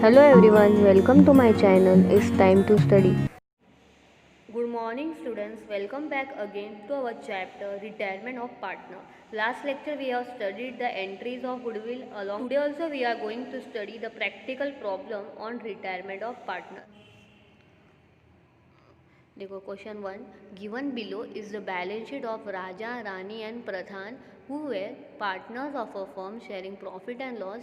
Hello everyone, welcome to my channel. It's time to study. Good morning students, welcome back again to our chapter Retirement of Partner. Last lecture we have studied the entries of goodwill along. Today also we are going to study the practical problem on retirement of partner. देखो question 1 given below is the balance sheet of Raja Rani and Pradhan who were partners of a firm sharing profit and loss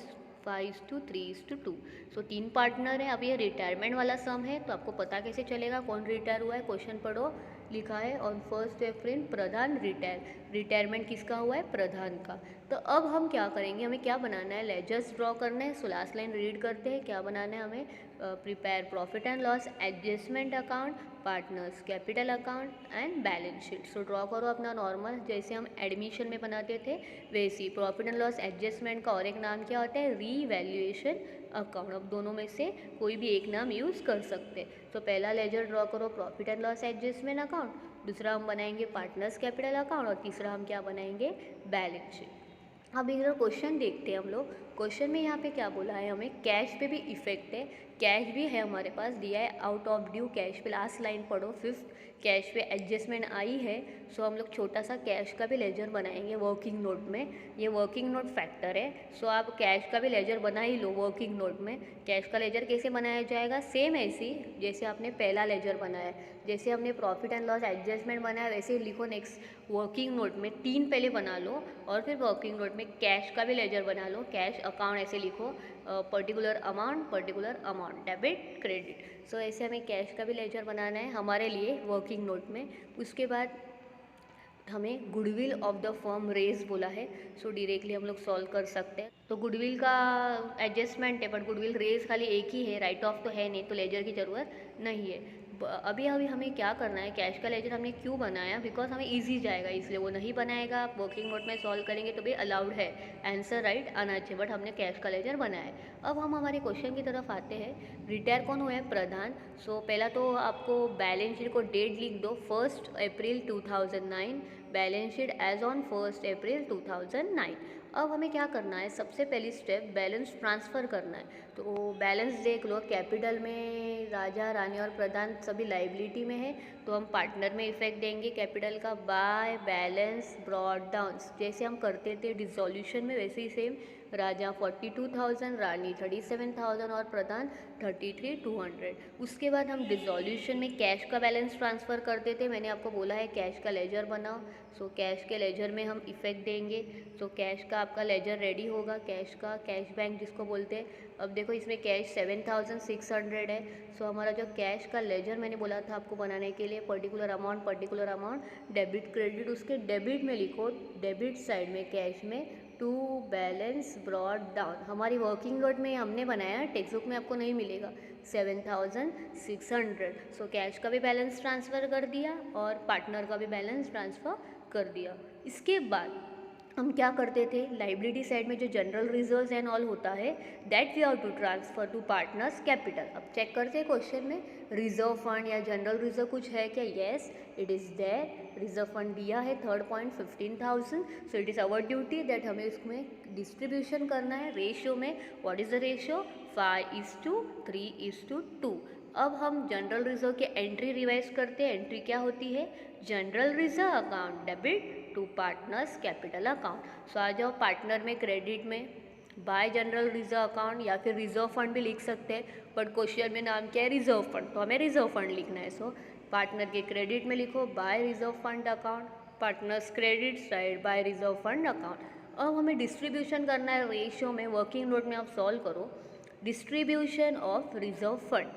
5:3:2। So 3 partner है। अब ये retirement वाला सम है तो आपको पता कैसे चलेगा कौन रिटायर हुआ है। क्वेश्चन पढ़ो, लिखा है ऑन 1 अप्रैल प्रधान रिटायरमेंट किसका हुआ है, प्रधान का। तो अब हम क्या करेंगे, हमें क्या बनाना है, लेजर्स ड्रॉ करना है। सो लास्ट लाइन रीड करते हैं क्या बनाना है हमें। Prepare profit and loss adjustment account, partners capital account and balance sheet. So draw करो अपना नॉर्मल, जैसे हम एडमिशन में बनाते थे वैसे ही। प्रॉफिट एंड लॉस एडजस्टमेंट का और एक नाम क्या होता है, रीवैल्यूएशन अकाउंट। अब दोनों में से कोई भी एक नाम यूज़ कर सकते हैं। तो पहला लेजर ड्रॉ करो profit and loss adjustment account, दूसरा हम बनाएंगे पार्टनर्स कैपिटल अकाउंट और तीसरा हम क्या बनाएंगे, बैलेंस शीट। अब इधर क्वेश्चन देखते हैं हम लोग। क्वेश्चन में यहाँ पे क्या बोला है, हमें कैश पे भी इफेक्ट है, कैश भी है हमारे पास दिया है आउट ऑफ ड्यू कैश पे। लास्ट लाइन पढ़ो, फिफ्थ कैश पे एडजस्टमेंट आई है। सो हम लोग छोटा सा कैश का भी लेजर बनाएंगे वर्किंग नोट में। ये वर्किंग नोट फैक्टर है। सो आप कैश का भी लेजर बना ही लो वर्किंग नोट में। कैश का लेजर कैसे बनाया जाएगा, सेम ऐसी जैसे आपने पहला लेजर बनाया, जैसे हमने प्रॉफिट एंड लॉस एडजस्टमेंट बनाया वैसे ही लिखो। नेक्स्ट वर्किंग नोट में 3 पहले बना लो और फिर वर्किंग नोट में कैश का भी लेजर बना लो। कैश अकाउंट ऐसे लिखो, पर्टिकुलर अमाउंट डेबिट क्रेडिट। सो ऐसे हमें कैश का भी लेजर बनाना है हमारे लिए वर्किंग नोट में। उसके बाद हमें goodwill of the firm raise बोला है। सो डायरेक्टली हम लोग सॉल्व कर सकते हैं। तो गुडविल का एडजस्टमेंट है बट गुडविल रेज खाली एक ही है, राइट ऑफ तो है नहीं, तो लेजर की ज़रूरत नहीं है। अभी अभी हमें क्या करना है, कैश का लेजर हमने क्यों बनाया, बिकॉज हमें इजी जाएगा इसलिए। वो नहीं बनाएगा, आप वर्किंग नोट में सॉल्व करेंगे तो भी अलाउड है, आंसर राइट आना चाहिए, बट हमने कैश का लेजर बनाया है। अब हम हमारे क्वेश्चन की तरफ आते हैं। रिटायर कौन हुआ है, प्रधान। सो पहला तो आपको बैलेंस शीट को डेट लिख दो, 1 अप्रैल 2009, बैलेंस शीट एज ऑन 1 अप्रैल 2009। अब हमें क्या करना है, सबसे पहली स्टेप बैलेंस ट्रांसफ़र करना है। तो बैलेंस देख लो, कैपिटल में राजा रानी और प्रधान सभी लाइबिलिटी में है, तो हम पार्टनर में इफेक्ट देंगे कैपिटल का बाय बैलेंस ब्रॉड डाउन। जैसे हम करते थे डिसोल्यूशन में वैसे ही सेम, राजा 42,000, रानी 37,000 और प्रधान 33,200। उसके बाद हम डिसोल्यूशन में कैश का बैलेंस ट्रांसफ़र करते थे। मैंने आपको बोला है कैश का लेजर बनाओ। सो कैश के लेजर में हम इफेक्ट देंगे। सो कैश का आपका लेजर रेडी होगा, कैश का, कैश बैंक जिसको बोलते हैं। अब देखो इसमें कैश 7,600 है। सो हमारा जो कैश का लेजर मैंने बोला था आपको बनाने के लिए, पर्टिकुलर अमाउंट डेबिट क्रेडिट, उसके डेबिट में लिखो, डेबिट साइड में कैश में टू बैलेंस ब्रॉड डाउन। हमारी वर्किंग नोट में हमने बनाया, टेक्स्ट बुक में आपको नहीं मिलेगा, 7,600। सो कैश का भी बैलेंस ट्रांसफ़र कर दिया और पार्टनर का भी बैलेंस ट्रांसफ़र कर दिया। इसके बाद हम क्या करते थे, लाइबिलिटी साइड में जो जनरल रिजर्व्स एंड ऑल होता है that we have to transfer to partners capital. अब चेक करते हैं क्वेश्चन में, रिजर्व फंड या जनरल रिजर्व कुछ है क्या, yes it is there. Reserve fund दिया है, third point 15,000। So it is our duty that हमें इसमें डिस्ट्रीब्यूशन करना है रेशियो में। What is the ratio, 5:3:2। अब हम जनरल रिजर्व की एंट्री रिवाइज करते हैं। एंट्री क्या होती है, general reserve account debit to partners capital account. So आ जाओ पार्टनर में क्रेडिट में बाय जनरल रिजर्व अकाउंट, या फिर रिजर्व फंड भी लिख सकते हैं, बट क्वेश्चन में नाम क्या है, रिजर्व फंड, तो हमें रिजर्व फंड लिखना है। सो पार्टनर के क्रेडिट में लिखो by reserve fund account, partners credit side by reserve fund account. अब हमें डिस्ट्रीब्यूशन करना है रेशियो में, वर्किंग नोट में आप सॉल्व करो। Distribution of reserve fund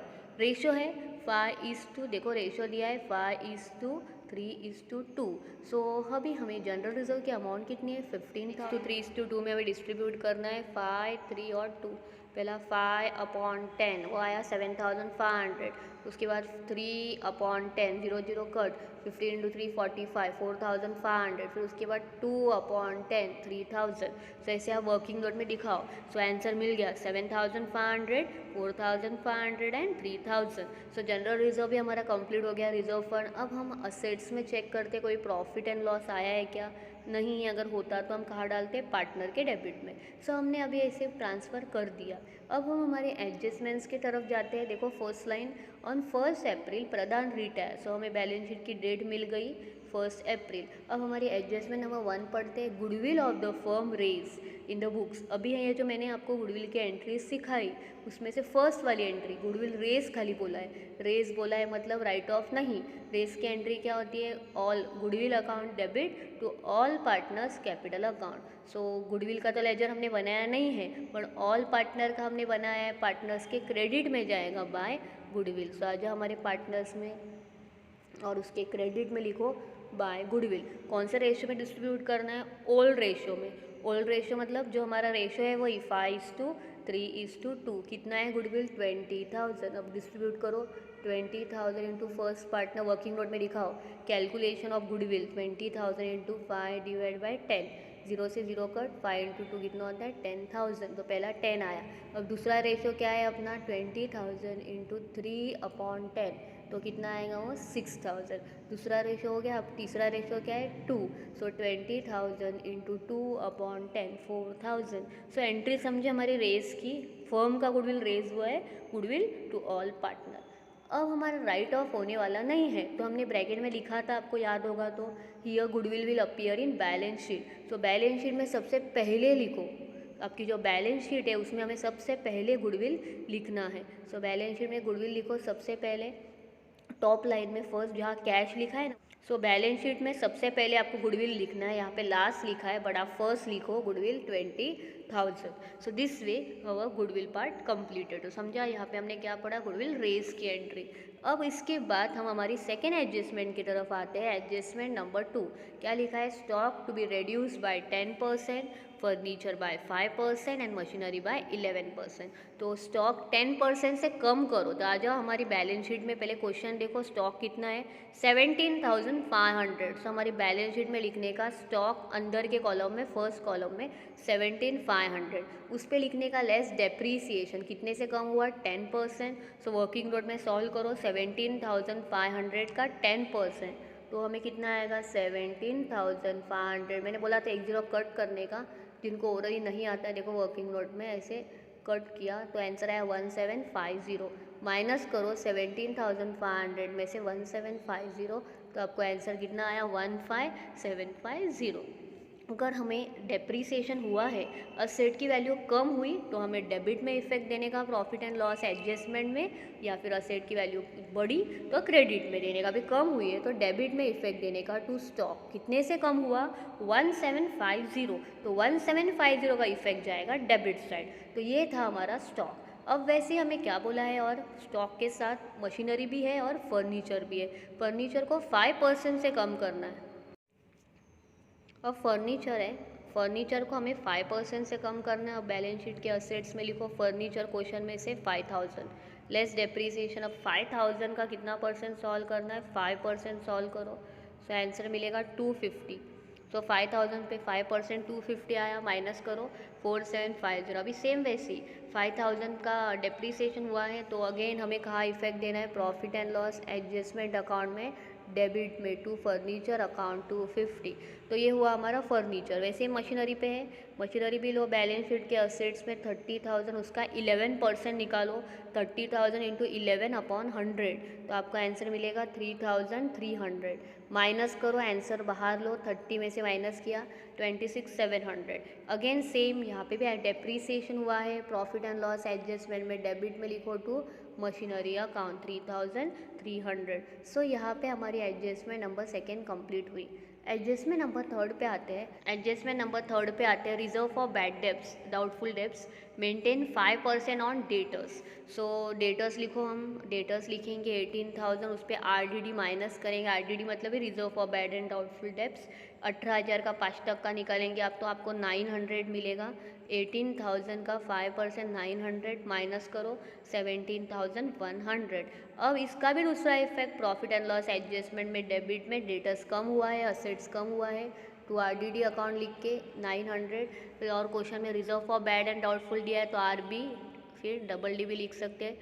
ratio है 5:, देखो रेशियो दिया है 5:3:2। सो अभी हमें जनरल रिजर्व की अमाउंट कितनी है, 15:3:2 में हमें डिस्ट्रीब्यूट करना है 5, 3 और 2। पहला 5/10 वो आया 7,500। उसके बाद 3/10, 0 कट, 15 × 3 45, 4,500। फिर उसके बाद 2/10, 3,000। सो ऐसे आप वर्किंग नोट में दिखाओ। सो आंसर मिल गया 7,500, 4,500 एंड 3,000। सो जनरल रिजर्व भी हमारा कंप्लीट हो गया, रिजर्व फंड। अब हम असेट्स में चेक करते कोई प्रॉफिट एंड लॉस आया है क्या। नहीं है, अगर होता तो हम कहाँ डालते, पार्टनर के डेबिट में। सो हमने अभी ऐसे ट्रांसफ़र कर दिया। अब हम हमारे एडजस्टमेंट्स की तरफ जाते हैं। देखो first line, on 1 April Pradhan retire. So हमें बैलेंस शीट की डेट मिल गई 1 अप्रैल। अब हमारी एडजस्टमेंट नंबर 1 पढ़ते हैं, goodwill of the firm raise in the books. अभी है ये जो मैंने आपको गुडविल की एंट्रीज सिखाई, उसमें से फर्स्ट वाली एंट्री गुडविल रेज खाली बोला है, रेज बोला है मतलब राइट ऑफ नहीं। रेज की एंट्री क्या होती है, all goodwill account debit to all partners capital account. So goodwill का तो लेजर हमने बनाया नहीं है, पर ऑल पार्टनर का हमने बनाया है, पार्टनर्स के क्रेडिट में जाएगा बाय गुडविल। सो आ जाओ हमारे पार्टनर्स में और उसके क्रेडिट में लिखो बाय गुडविल। कौन से रेशियो में डिस्ट्रीब्यूट करना है, ओल्ड रेशियो में। ओल्ड रेशियो मतलब जो हमारा रेशियो है वही 5:3:2। कितना है गुडविल, 20,000। अब डिस्ट्रीब्यूट करो 20,000 into first partner, working note में दिखाओ calculation of goodwill, 20,000 into 5 divide by 10। 0 से 0 कट, 5 इंटू 2 कितना होता है 10,000। तो पहला 10 आया। अब दूसरा रेशियो क्या है अपना, 20,000 इंटू 3/10, तो कितना आएगा वो 6,000। दूसरा रेशो हो गया। अब तीसरा रेशो क्या है 2। सो 20,000 इंटू 2/10, 4,000। सो एंट्री समझे हमारी रेस की, फर्म का गुडविल रेज हुआ है, गुडविल टू ऑल पार्टनर। अब हमारा राइट ऑफ होने वाला नहीं है, तो हमने ब्रैकेट में लिखा था, आपको याद होगा तो, here goodwill will appear in balance sheet. तो बैलेंस शीट में सबसे पहले लिखो, आपकी जो बैलेंस शीट है उसमें हमें सबसे पहले गुडविल लिखना है। सो बैलेंस शीट में गुडविल लिखो सबसे पहले टॉप लाइन में, फर्स्ट जहाँ कैश लिखा है ना। सो बैलेंस शीट में सबसे पहले आपको गुडविल लिखना है, यहाँ पे लास्ट लिखा है बट आप फर्स्ट लिखो goodwill 20,000। So this way our goodwill part completed. तो समझा, यहाँ पे हमने क्या पढ़ा, गुडविल रेज की एंट्री। अब इसके बाद हम हमारी सेकेंड एडजस्टमेंट की तरफ आते हैं। एडजस्टमेंट नंबर 2 क्या लिखा है, stock to be reduce by 10%, furniture by 5% and machinery by 11%। तो स्टॉक 10% से कम करो। तो आ जाओ हमारी बैलेंस शीट में, पहले क्वेश्चन देखो स्टॉक कितना है 17,500। सो हमारी बैलेंस शीट में लिखने का स्टॉक अंदर के कॉलम में, फर्स्ट कॉलम में 17,500, उस पर लिखने का लेस डेप्रीसिएशन कितने से कम हुआ 10%। सो वर्किंग नोट में सॉल्व करो 17,500 का 10%, तो हमें कितना आएगा 17,500। मैंने बोला था 1 0 कट करने का, जिनको ओरली नहीं आता है देखो वर्किंग नोट में ऐसे कट किया, तो आंसर आया 1750। माइनस करो 17,500 में से 1750, तो आपको आंसर कितना आया 15,750। अगर हमें डेप्रीसिएशन हुआ है, असेट की वैल्यू कम हुई, तो हमें डेबिट में इफेक्ट देने का प्रॉफिट एंड लॉस एडजस्टमेंट में, या फिर असेट की वैल्यू बढ़ी तो क्रेडिट में देने का। भी कम हुई है तो डेबिट में इफेक्ट देने का टू स्टॉक। कितने से कम हुआ 1750, तो 1750 का इफेक्ट जाएगा डेबिट साइड। तो ये था हमारा स्टॉक। अब वैसे हमें क्या बोला है, और स्टॉक के साथ मशीनरी भी है और फर्नीचर भी है। फर्नीचर को 5% से कम करना है। अब फर्नीचर है, फर्नीचर को हमें 5% से कम करना है। अब बैलेंस शीट के असेट्स में लिखो फर्नीचर क्वेश्चन में से 5,000 लेस डेप्रीसिएशन। अब 5,000 का कितना परसेंट सॉल्व करना है, 5% सॉल्व करो, सो आंसर मिलेगा 250। तो 5,000 पे 5% 250 आया, माइनस करो 4750। अभी सेम वैसे ही 5,000 का डेप्रीसिएशन हुआ है, तो अगेन हमें कहाँ इफेक्ट देना है, profit and loss adjustment account में, डेबिट में टू फर्नीचर अकाउंट 250। तो ये हुआ हमारा फर्नीचर। वैसे ही मशीनरी पे है, मशीनरी भी लो, बैलेंस शीट के असेट्स में 30,000, उसका 11% निकालो, 30,000 इंटू 11/100, तो आपका आंसर मिलेगा 3,300। माइनस करो, आंसर बाहर लो, 30 में से माइनस किया 26,700। अगेन सेम यहाँ पे भी डेप्रीसिएशन हुआ है, प्रॉफिट एंड लॉस एडजस्टमेंट में डेबिट में लिखो टू मशीनरी अकाउंट 3,300। सो यहाँ पे हमारी एडजस्टमेंट नंबर 2 कंप्लीट हुई। एडजस्टमेंट नंबर 3 पे आते हैं। एडजस्टमेंट नंबर 3 पे आते हैं, reserve for bad debts, doubtful debts, maintain 5% on debtors. So debtors लिखो, हम डेटर्स लिखेंगे 18,000, उस पर RDD माइनस करेंगे। RDD मतलब है reserve for bad and doubtful debts. 18,000 का 5 का निकालेंगे आप, तो आपको 900 मिलेगा। 18,000 का 5% 900, माइनस करो 17,100। अब इसका भी दूसरा effect, profit and loss adjustment में डेबिट में डेटर्स कम हुआ है, असेट्स कम हुआ है, टू RDD अकाउंट लिख के 900। फिर और क्वेश्चन में reserve for bad and doubtful दिया है, तो RB फिर DD भी लिख सकते हैं।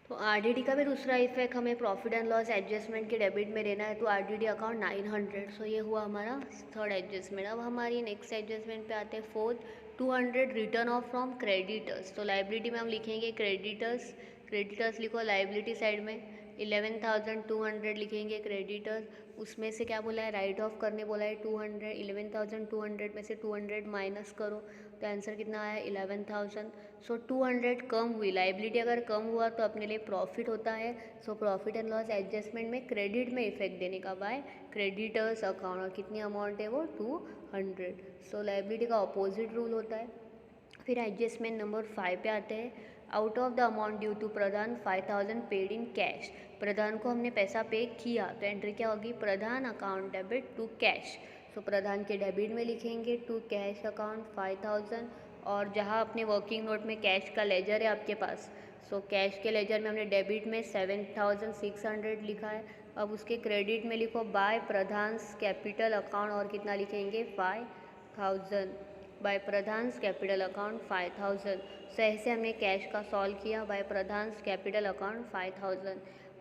तो आरडीडी का भी दूसरा इफेक्ट हमें प्रॉफिट एंड लॉस एडजस्टमेंट के डेबिट में लेना है, तो आरडीडी अकाउंट 900, सो ये हुआ हमारा थर्ड एडजस्टमेंट। अब हमारी नेक्स्ट एडजस्टमेंट पे आते हैं fourth, 200 return of from creditors. तो लाइबिलिटी में हम लिखेंगे क्रेडिटर्स, क्रेडिटर्स लिखो लाइबिलिटी साइड में 11,200 लिखेंगे क्रेडिटर्स। उसमें से क्या बोला है, राइट ऑफ करने बोला है 200, 11,200 में से 200 माइनस करो तो आंसर कितना आया 11,000। सो 200 कम हुई, लाइबिलिटी अगर कम हुआ तो अपने लिए प्रॉफिट होता है। So profit and loss adjustment में क्रेडिट में इफेक्ट देने का बाय क्रेडिटर्स अकाउंट, और कितनी अमाउंट है वो 200। सो लाइबिलिटी का अपोजिट रूल होता है। फिर एडजस्टमेंट नंबर 5 पे आते हैं, out of the amount due to Pradhan 5,000 paid in cash. Pradhan को हमने पैसा पे किया तो एंट्री क्या होगी, Pradhan account debit to cash. So Pradhan के डेबिट में लिखेंगे टू कैश अकाउंट 5,000, और जहाँ अपने वर्किंग नोट में कैश का लेजर है आपके पास, सो कैश के लेजर में हमने डेबिट में 7,600 लिखा है। अब उसके क्रेडिट में लिखो बाय प्रधान कैपिटल अकाउंट, और कितना लिखेंगे 5,000 बाय प्रधान कैपिटल अकाउंट 5,000। सो ऐसे हमने कैश का सॉल्व किया बाय प्रधान कैपिटल अकाउंट 5,000।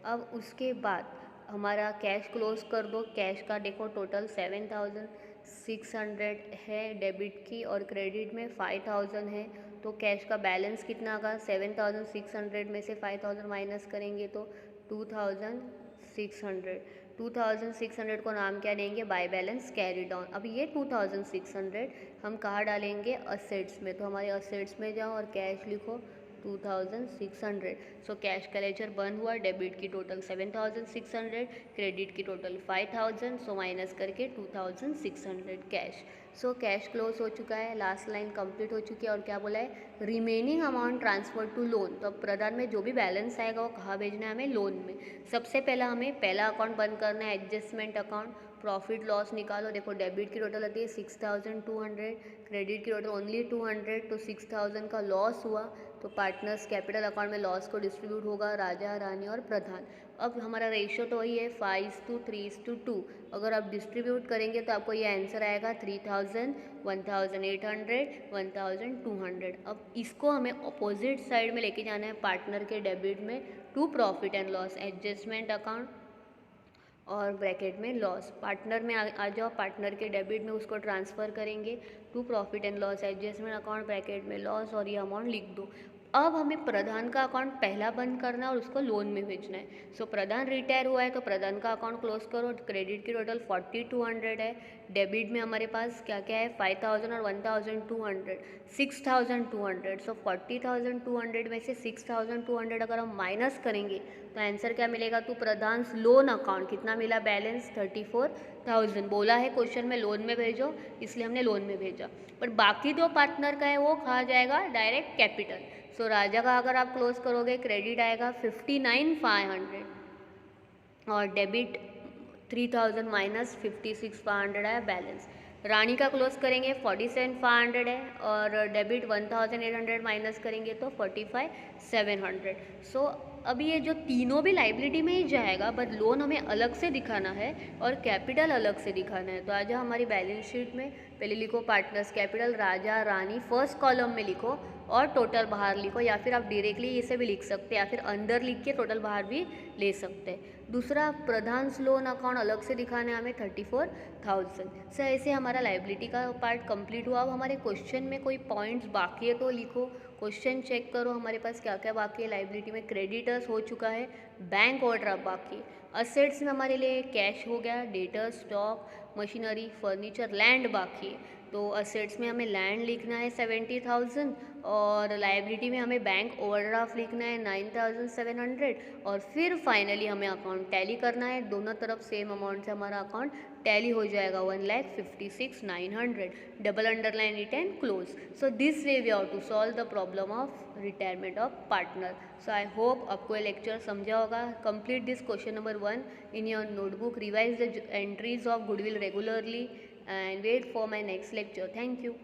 अब उसके बाद हमारा कैश क्लोज कर दो, कैश का देखो टोटल 7,600 है डेबिट की, और क्रेडिट में 5,000 है। तो कैश का बैलेंस कितना का 7,600 में से 5,000 माइनस करेंगे तो 2,600। 2,600 को नाम क्या देंगे, बाय बैलेंस कैरी डाउन। अब ये 2,600 हम कहाँ डालेंगे, असेट्स में। तो हमारे असेट्स में जाओ और कैश लिखो 2,600। सो कैश का लेजर बंद हुआ, डेबिट की टोटल 7,600, क्रेडिट की टोटल 5,000, सो माइनस करके 2,600 कैश। सो कैश क्लोज हो चुका है, लास्ट लाइन कंप्लीट हो चुकी है। और क्या बोला है, remaining amount transfer to loan. तो अब प्रधान में जो भी बैलेंस आएगा वो कहाँ भेजना है, हमें लोन में। सबसे पहला हमें पहला अकाउंट बंद करना है, एडजस्टमेंट अकाउंट। प्रॉफिट लॉस निकालो, देखो डेबिट की टोटल आती है 6,200, क्रेडिट की टोटल ओनली 200, तो 6,000 का लॉस हुआ। तो पार्टनर्स कैपिटल अकाउंट में लॉस को डिस्ट्रीब्यूट होगा राजा, रानी और प्रधान। अब हमारा रेशियो तो वही है 5:3:2। अगर आप डिस्ट्रीब्यूट करेंगे तो आपको ये आंसर आएगा 3,000, 1,800, 1,200। अब इसको हमें अपोजिट साइड में लेके जाना है, पार्टनर के डेबिट में to profit and loss adjustment account, और ब्रैकेट में लॉस। पार्टनर में आ जाओ, पार्टनर के डेबिट में उसको ट्रांसफ़र करेंगे to profit and loss adjustment account, bracket में लॉस, और ये अमाउंट लिख दो। अब हमें प्रधान का अकाउंट पहला बंद करना है और उसको लोन में भेजना है। सो प्रधान रिटायर हुआ है तो प्रधान का अकाउंट क्लोज करो। क्रेडिट की टोटल 4,200 है, डेबिट में हमारे पास क्या क्या है 5,000 और 1,200, 6,200। सो 40,200 में से 6,200 अगर हम माइनस करेंगे तो आंसर क्या मिलेगा, तो प्रधान लोन अकाउंट कितना मिला बैलेंस 34,000। बोला है क्वेश्चन में लोन में भेजो, इसलिए हमने लोन में भेजा। पर बाकी जो पार्टनर का है वो कहा जाएगा डायरेक्ट कैपिटल। सो राजा का अगर आप क्लोज करोगे क्रेडिट आएगा 59,500, और डेबिट 3,000 माइनस 56,500 आया बैलेंस। रानी का क्लोज करेंगे 47,500 है, और डेबिट 1,800 माइनस करेंगे तो 45,700। सो अभी ये जो तीनों भी लाइबिलिटी में ही जाएगा, बट लोन हमें अलग से दिखाना है और कैपिटल अलग से दिखाना है। तो आज हमारी बैलेंस शीट में पहले लिखो partners capital Raja Rani, first column में लिखो और टोटल बाहर लिखो, या फिर आप डायरेक्टली इसे भी लिख सकते हैं, या फिर अंदर लिख के टोटल बाहर भी ले सकते हैं। दूसरा प्रधान लोन अकाउंट अलग से दिखाना है हमें 34,000। सो ऐसे हमारा लाइबिलिटी का पार्ट कंप्लीट हुआ। अब हमारे क्वेश्चन में कोई पॉइंट्स बाकी है तो लिखो, क्वेश्चन चेक करो हमारे पास क्या क्या बाकी है। लाइबिलिटी में क्रेडिटर्स हो चुका है, बैंक ओवरड्राफ्ट बाकी, असेट्स में हमारे लिए कैश हो गया, debtors, stock, machinery, furniture, land बाकी है। तो असेट्स में हमें लैंड लिखना है 70,000, और लाइबिलिटी में हमें बैंक ओवरड्राफ्ट लिखना है 9,700, और फिर फाइनली हमें अकाउंट टैली करना है। दोनों तरफ सेम अमाउंट से हमारा अकाउंट टैली हो जाएगा 1,56,900, double underline it and close. So this way we have to solve the problem of retirement of partner. So I hope आपको ये लेक्चर समझा होगा। Complete this question number 1 in your notebook, revise the entries of goodwill regularly, and wait for my next lecture. Thank you.